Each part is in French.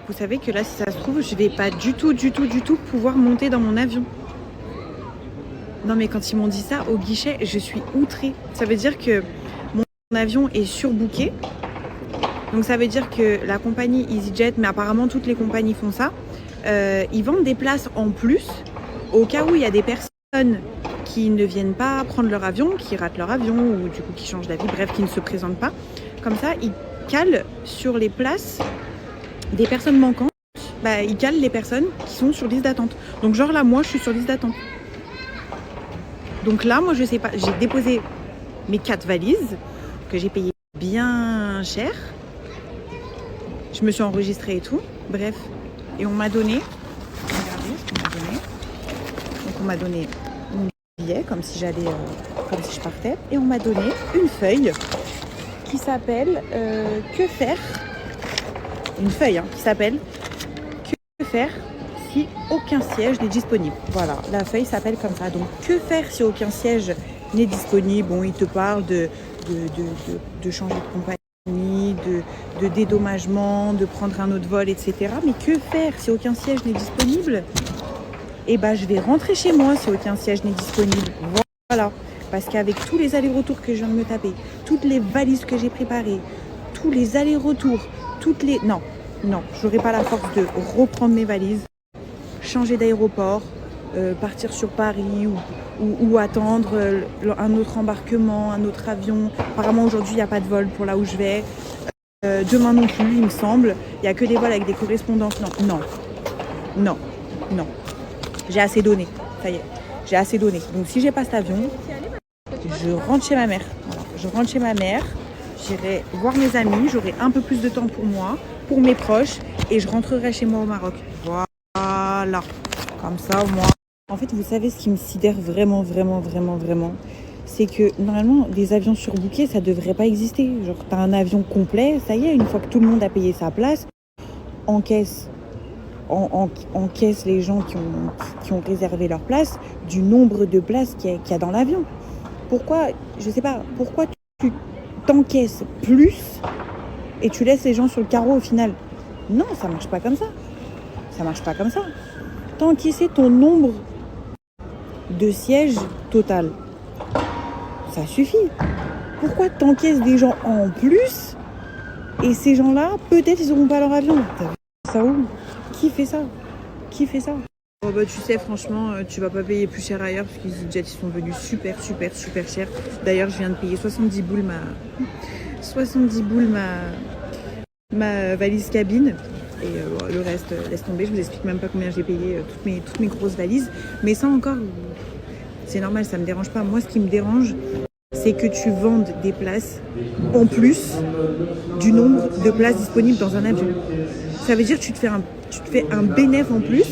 Vous savez que là, si ça se trouve, je vais pas du tout pouvoir monter dans mon avion. Non mais quand ils m'ont dit ça au guichet, je suis outrée. Ça veut dire que mon avion est surbooké. Donc ça veut dire que la compagnie EasyJet, mais apparemment toutes les compagnies font ça, ils vendent des places en plus au cas où il y a des personnes qui ne viennent pas prendre leur avion, qui ratent leur avion ou du coup qui changent d'avis, bref, qui ne se présentent pas. Comme ça, ils calent sur les places des personnes manquantes, ils calent les personnes qui sont sur liste d'attente. Donc genre là, moi, je suis sur liste d'attente. Donc là, moi, je sais pas, j'ai déposé mes 4 valises que j'ai payées bien cher. Je me suis enregistrée et tout, bref. Et on m'a donné, regardez ce qu'on m'a donné. Donc on m'a donné mon billet, comme si je partais. Et on m'a donné une feuille qui s'appelle Que faire. Une feuille qui s'appelle Que faire si aucun siège n'est disponible. Voilà, la feuille s'appelle comme ça. Donc que faire si aucun siège n'est disponible? Bon, il te parle de changer de compagnie, de dédommagement, de prendre un autre vol, etc. Mais que faire si aucun siège n'est disponible? Eh ben, je vais rentrer chez moi si aucun siège n'est disponible. Voilà. Parce qu'avec tous les allers-retours que je viens de me taper, toutes les valises que j'ai préparées, tous les allers-retours, Non, j'aurais pas la force de reprendre mes valises, changer d'aéroport, partir sur Paris ou attendre un autre embarquement, un autre avion. Apparemment aujourd'hui il n'y a pas de vol pour là où je vais. Demain non plus, il me semble. Il n'y a que des vols avec des correspondances. Non. J'ai assez donné. Ça y est, j'ai assez donné. Donc si j'ai pas cet avion, je rentre chez ma mère. Voilà. Je rentre chez ma mère, j'irai voir mes amis, j'aurai un peu plus de temps pour moi, pour mes proches, et je rentrerai chez moi au Maroc. Voilà. Comme ça, au moins. En fait, vous savez ce qui me sidère vraiment, c'est que normalement, des avions surbookés, ça devrait pas exister. Genre, t'as un avion complet, ça y est, une fois que tout le monde a payé sa place, encaisse les gens qui ont réservé leur place du nombre de places qu'il y a dans l'avion. Pourquoi, je sais pas, pourquoi tu t'encaisses plus et tu laisses les gens sur le carreau au final? Non, ça marche pas comme ça. T'as encaissé ton nombre de sièges total. Ça suffit. Pourquoi t'encaisses des gens en plus et ces gens-là, peut-être ils n'auront pas leur avion? T'as vu ça où? Qui fait ça? Oh bah tu sais, franchement, tu vas pas payer plus cher ailleurs parce que les EasyJet ils sont venus super chers. D'ailleurs, je viens de payer 70 boules ma valise cabine. Et le reste, laisse tomber, je vous explique même pas combien j'ai payé toutes mes grosses valises. Mais ça encore, c'est normal, ça me dérange pas. Moi, ce qui me dérange, c'est que tu vendes des places en plus du nombre de places disponibles dans un avion. Ça veut dire que tu te fais un bénéfice en plus,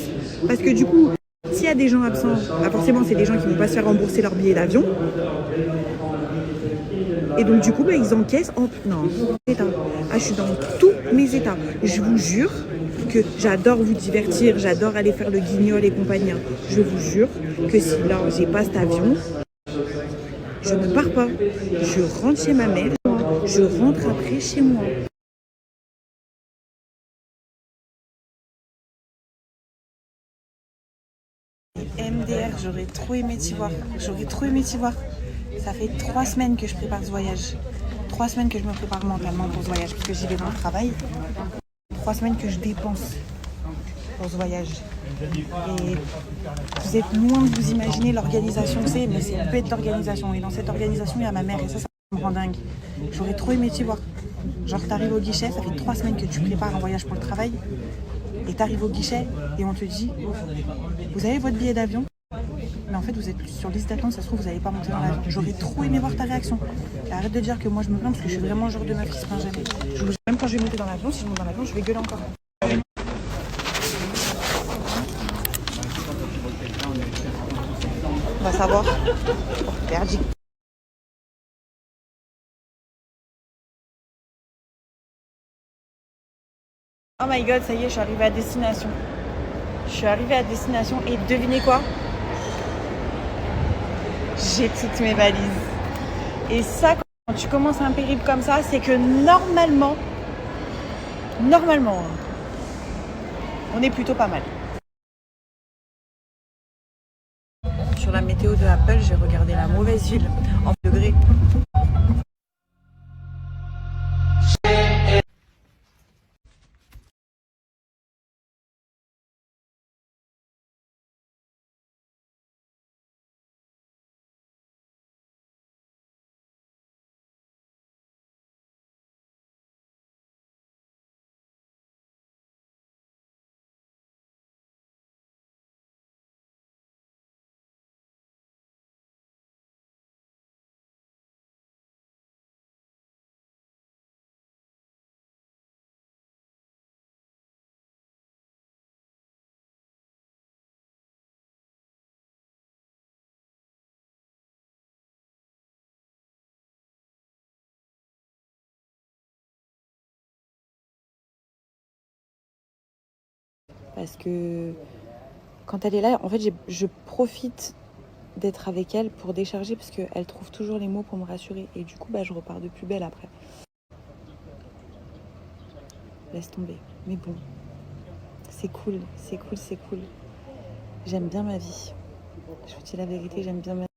parce que du coup, s'il y a des gens absents, forcément, c'est des gens qui vont pas se faire rembourser leur billet d'avion. Et donc du coup, ils encaissent non, état. Je suis dans tous mes états. Je vous jure que j'adore vous divertir, j'adore aller faire le guignol et compagnie. Je vous jure que si là, j'ai pas cet avion, je ne pars pas. Je rentre chez ma mère, je rentre après chez moi. MDR, j'aurais trop aimé t'y voir. Ça fait 3 semaines que je prépare ce voyage. 3 semaines que je me prépare mentalement pour ce voyage, parce que j'y vais dans le travail. 3 semaines que je dépense pour ce voyage. Et vous êtes loin de vous imaginer l'organisation que c'est, mais c'est une bête d'organisation. Et dans cette organisation, il y a ma mère, et ça me rend dingue. J'aurais trop aimé t'y voir. Genre, t'arrives au guichet, ça fait 3 semaines que tu prépares un voyage pour le travail, et t'arrives au guichet, et on te dit, vous avez votre billet d'avion? Mais en fait, vous êtes sur liste d'attente, ça se trouve, vous n'allez pas monter dans l'avion. J'aurais trop aimé voir ta réaction. Et arrête de dire que moi je me plains parce que je suis vraiment le genre de meuf qui se plaint jamais. Même quand je vais monter dans l'avion, si je monte dans l'avion, je vais gueuler encore. On va savoir. Perdu. Oh my god, ça y est, je suis arrivée à destination. Et devinez quoi? J'ai toutes mes valises. Et ça, quand tu commences un périple comme ça, c'est que normalement, On est plutôt pas mal. Sur la météo de Apple, j'ai regardé la mauvaise ville en degrés. Parce que quand elle est là, en fait, je profite d'être avec elle pour décharger parce qu'elle trouve toujours les mots pour me rassurer. Et du coup, je repars de plus belle après. Laisse tomber. Mais bon, c'est cool, c'est cool, c'est cool. J'aime bien ma vie. Je vous dis la vérité, j'aime bien ma vie.